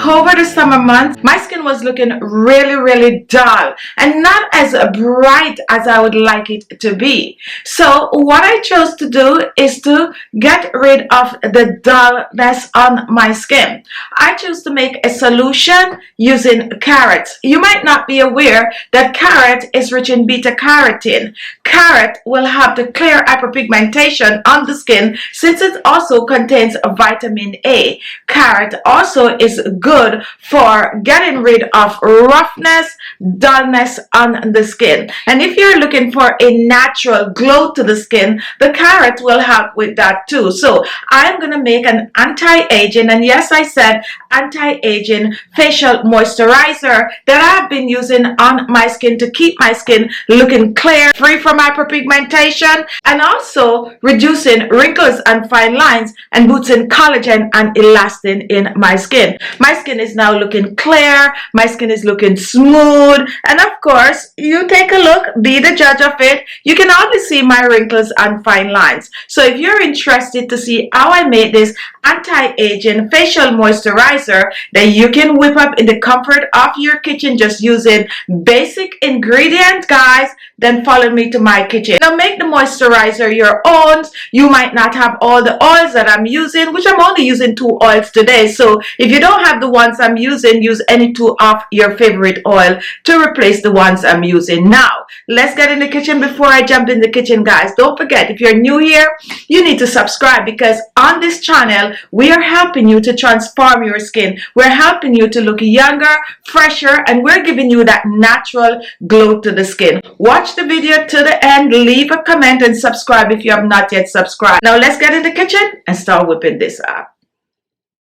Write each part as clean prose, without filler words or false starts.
over the summer months, my skin was looking really dull and not as bright as I would like it to be. So what I chose to do is to get rid of the dullness on my skin. I chose to make a solution using carrots. You might not be aware that carrot is rich in beta carotene. Carrot will help to clear hyperpigmentation on the skin since it also contains vitamin A. Carrot also is good for getting rid of roughness, dullness on the skin. And if you're looking for a natural glow to the skin, the carrot will help with that too. So I'm going to make an anti-aging, and yes, I said anti-aging facial moisturizer that I've been using on my skin to keep my skin looking clear, free from hyperpigmentation, and also reducing wrinkles and fine lines and boosting collagen and elastin in my skin. My skin is now looking clear, my skin is looking smooth, and of course, you take a look, be the judge of it. You can always see my wrinkles and fine lines. So if you're interested to see how I made this anti-aging facial moisturizer that you can whip up in the comfort of your kitchen just using basic ingredients, guys, then follow me to my kitchen. Now make the moisturizer your own. You might not have all the oils that I'm using, which I'm only using 2 oils today. So if you don't have the ones I'm using, use any 2 of your favorite oil to replace the ones I'm using. Now let's get in the kitchen. Before I jump in the kitchen, guys, don't forget, if you're new here, you need to subscribe, because on this channel we are helping you to transform your skin. We're helping you to look younger, fresher, and we're giving you that natural glow to the skin. Watch the video to the end, leave a comment, and subscribe if you have not yet subscribed. Now let's get in the kitchen and start whipping this up.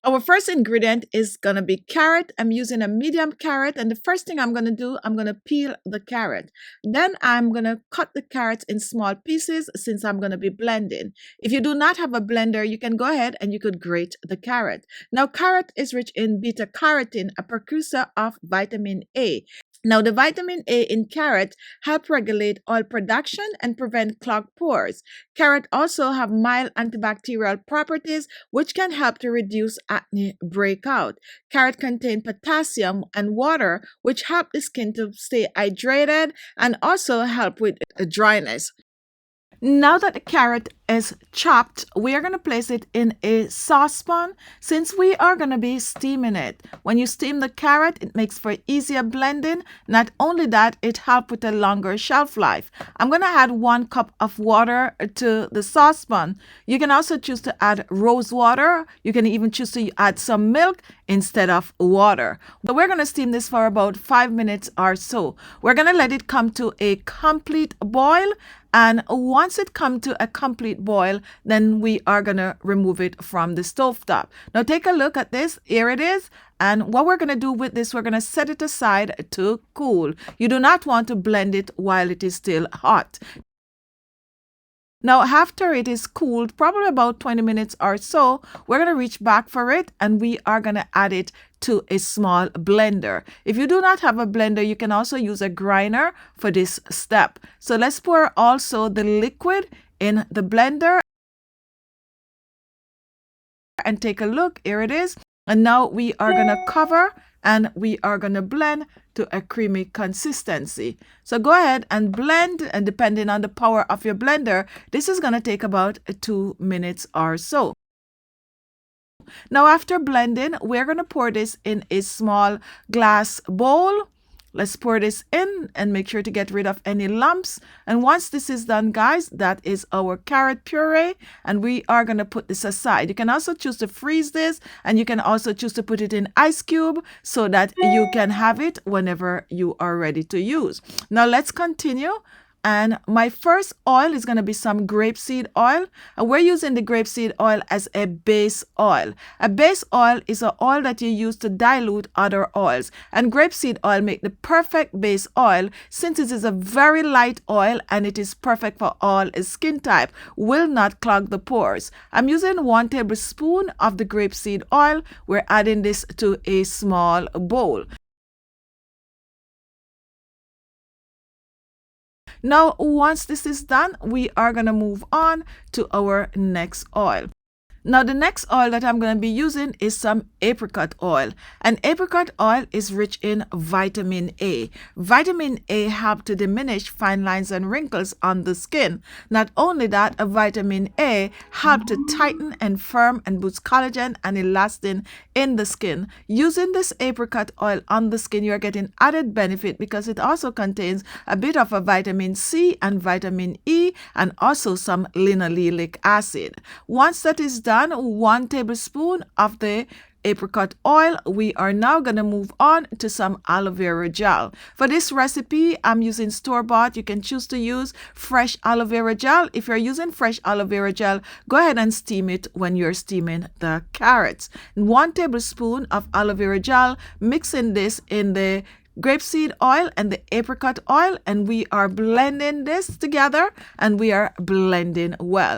Our first ingredient is going to be carrot. I'm using a medium carrot, and the first thing I'm going to do, I'm going to peel the carrot. Then I'm going to cut the carrots in small pieces since I'm going to be blending. If you do not have a blender, you can go ahead and you could grate the carrot. Now, carrot is rich in beta carotene, a precursor of vitamin A. Now, the vitamin A in carrot help regulate oil production and prevent clogged pores. Carrot also have mild antibacterial properties, which can help to reduce acne breakout. Carrot contain potassium and water, which help the skin to stay hydrated and also help with dryness. Now that the carrot is chopped, we are going to place it in a saucepan since we are going to be steaming it. When you steam the carrot, it makes for easier blending. Not only that, it helps with a longer shelf life. I'm going to add 1 cup of water to the saucepan. You can also choose to add rose water. You can even choose to add some milk instead of water. But we're going to steam this for about 5 minutes or so. We're going to let it come to a complete boil. And once it comes to a complete boil, then we are going to remove it from the stovetop. Now take a look at this. Here it is. And what we're going to do with this, we're going to set it aside to cool. You do not want to blend it while it is still hot. Now, after it is cooled, probably about 20 minutes or so, we're going to reach back for it and we are going to add it to a small blender. If you do not have a blender, you can also use a grinder for this step. So let's pour also the liquid in the blender and take a look. Here it is. And now we are going to cover and we are going to blend to a creamy consistency. So go ahead and blend, and depending on the power of your blender, this is going to take about 2 minutes or so. Now after blending, we're going to pour this in a small glass bowl. Let's pour this in and make sure to get rid of any lumps. And once this is done, guys, that is our carrot puree. And we are going to put this aside. You can also choose to freeze this, and you can also choose to put it in ice cube so that you can have it whenever you are ready to use. Now let's continue. And my first oil is going to be some grapeseed oil. And we're using the grapeseed oil as a base oil. A base oil is an oil that you use to dilute other oils. And grapeseed oil make the perfect base oil since it is a very light oil and it is perfect for all skin type. Will not clog the pores. I'm using 1 tablespoon of the grapeseed oil. We're adding this to a small bowl. Now, once this is done, we are going to move on to our next oil. Now the next oil that I'm going to be using is some apricot oil. And apricot oil is rich in vitamin A. Vitamin A helps to diminish fine lines and wrinkles on the skin. Not only that, vitamin A helps to tighten and firm and boost collagen and elastin in the skin. Using this apricot oil on the skin, you're getting added benefit because it also contains a bit of a vitamin C and vitamin E and also some linoleic acid. Once that is done, 1 tablespoon of the apricot oil, we are now going to move on to some aloe vera gel. For this recipe, I'm using store-bought. You can choose to use fresh aloe vera gel. If you're using fresh aloe vera gel, go ahead and steam it when you're steaming the carrots. 1 tablespoon of aloe vera gel, mixing this in the grape seed oil and the apricot oil, and we are blending this together, and we are blending well.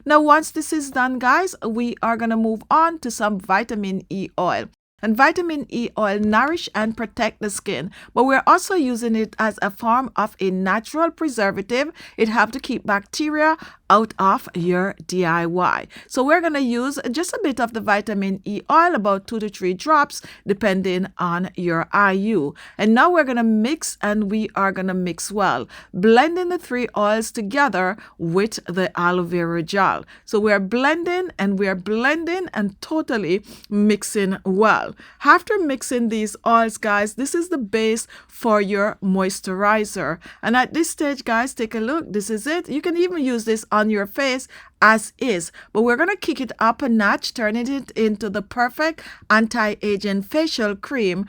Now, once this is done, guys, we are going to move on to some vitamin E oil. And vitamin E oil nourish and protect the skin, but we're also using it as a form of a natural preservative. It helps to keep bacteria out of your DIY. So we're going to use just a bit of the vitamin E oil, about 2 to 3 drops, depending on your IU. And now we're going to mix, and we are going to mix well, blending the 3 oils together with the aloe vera gel. So we're blending and totally mixing well. After mixing these oils, guys, this is the base for your moisturizer. And at this stage, guys, take a look. This is it. You can even use this on your face as is, but we're going to kick it up a notch, turning it into the perfect anti-aging facial cream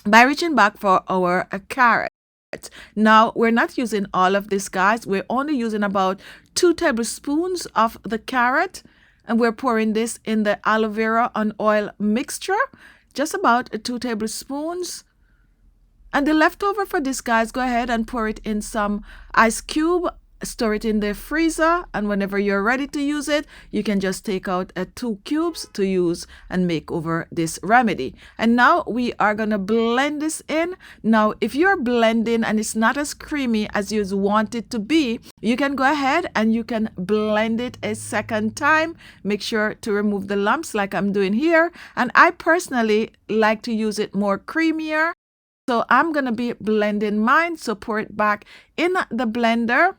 by reaching back for our carrot. Now, we're not using all of this, guys. We're only using about 2 tablespoons of the carrot, and we're pouring this in the aloe vera and oil mixture, just about 2 tablespoons. And the leftover for this, guys, go ahead and pour it in some ice cube, store it in the freezer, and whenever you're ready to use it, you can just take out 2 cubes to use and make over this remedy. And now we are going to blend this in. Now, if you're blending and it's not as creamy as you want it to be, you can go ahead and you can blend it a second time. Make sure to remove the lumps like I'm doing here. And I personally like to use it more creamier. So I'm going to be blending mine. So pour it back in the blender.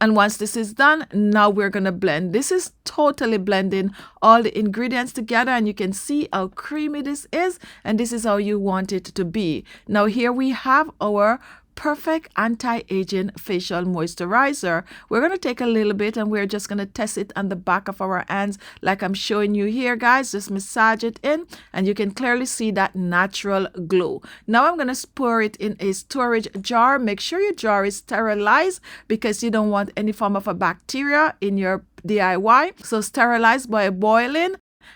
And once this is done, now we're going to blend. This is totally blending all the ingredients together, and you can see how creamy this is, and this is how you want it to be. Now here we have our perfect anti-aging facial moisturizer. We're going to take a little bit and we're just going to test it on the back of our hands like I'm showing you here, guys. Just massage it in and you can clearly see that natural glow. Now I'm going to pour it in a storage jar. Make sure your jar is sterilized because you don't want any form of a bacteria in your DIY. So sterilize by boiling.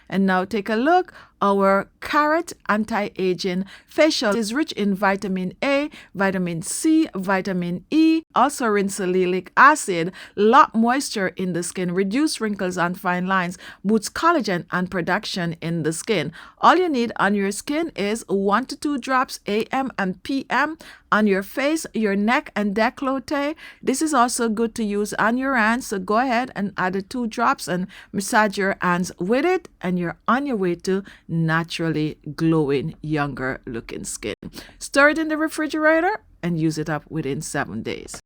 And now take a look. Our carrot anti-aging facial is rich in vitamin A, vitamin C, vitamin E, also rinsolilic acid, lot moisture in the skin, reduce wrinkles and fine lines, boosts collagen and production in the skin. All you need on your skin is 1 to 2 drops AM and PM on your face, your neck, and décolleté. This is also good to use on your hands, so go ahead and add 2 drops and massage your hands with it, and you're on your way to naturally glowing, younger looking skin. Store it in the refrigerator and use it up within 7 days.